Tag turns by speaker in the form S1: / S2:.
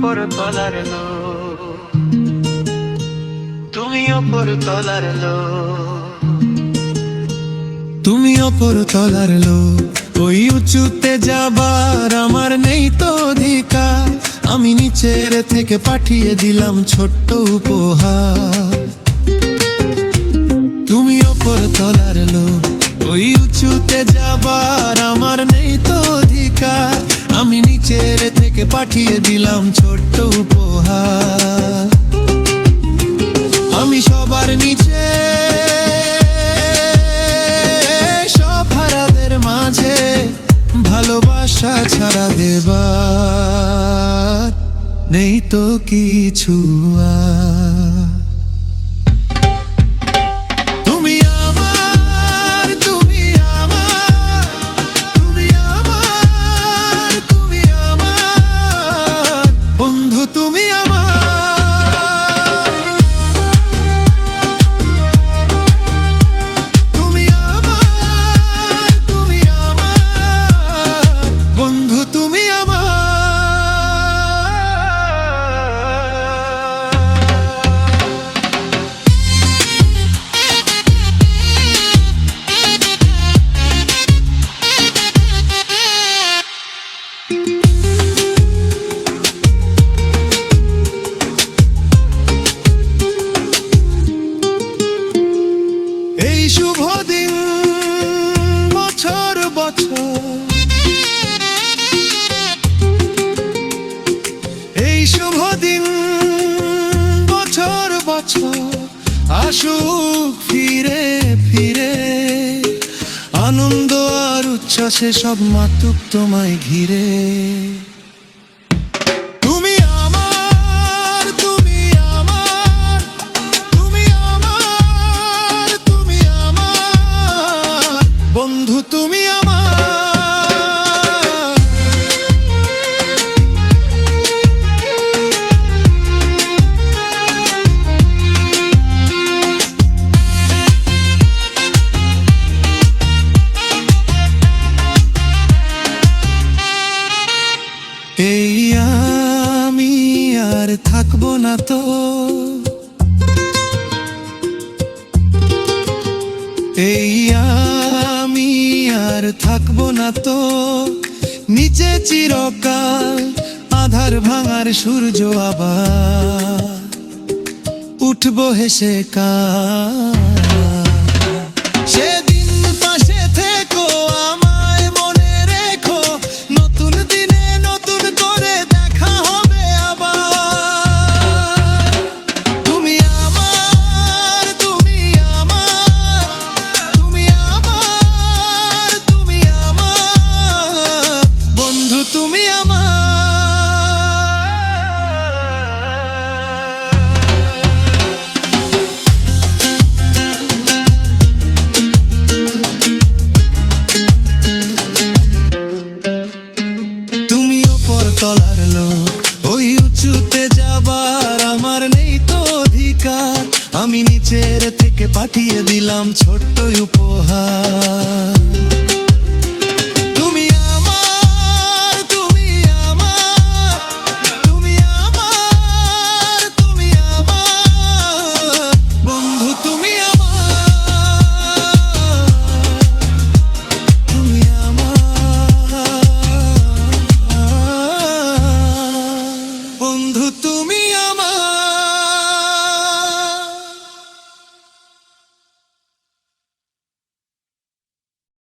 S1: ওপর তলার লো, তুমি ওপর তলার লো,
S2: তুমি ওপর তলার লোক, ওই উঁচুতে যাবার আমার নেই তো অধিকার। আমি নিচের থেকে পাঠিয়ে দিলাম ছোট্ট উপহার। তুমি ওপর তলার লোক, ওই উঁচুতে যাবার আমার নেই তো অধিকার। আমি নিচের থেকে পাঠিয়ে দিলাম ছোট্ট উপহার। আমি সবার নিচে, সব হারাদের মাঝে ভালোবাসা ছাড়া দেবার নেই তো কিছু আর। তুমি আমার, তুমি আমার, তুমি আমার, তুমি আমার বন্ধু, তুমি আমার, তুমি আমার, তুমি আমার বন্ধু, তুমি আমার। এই শুভ দিন বছর বছর, এই শুভ দিন বছর বছর আসুক ফিরে ফিরে। আনন্দ আর উচ্ছ্বাসে সব মাতুক তোমায় ঘিরে। তুমি আমার, তুমি আমার, তুমি আমার, তুমি আমার বন্ধু, তুমি আমার। এই আমি আর থাকবো না তো, এই আমি আর থাকবো না তো নিচে চিরকাল। আধার ভাঙার সূর্য আবার উঠবো হেসে কাল। সেদিন পাশে থেকো, আমায় মনে রেখো, নতুন দিনে নতুন করে দেখা হবে আবার। তুমি আমার, তুমি আমার, তুমি আমার, তুমি আমার বন্ধু, তুমি আমার। তুমি ওপর তলার লোক, ওই উঁচুতে যাবার আমার নেই তো অধিকার। আমি নিচের থেকে পাঠিয়ে দিলাম ছোট্ট উপহার। তুমি আমার, তুমি আমার, তুমি আমার, তুমি আমার বন্ধু, তুমি আমার, তুমি আমার বন্ধু, তুমি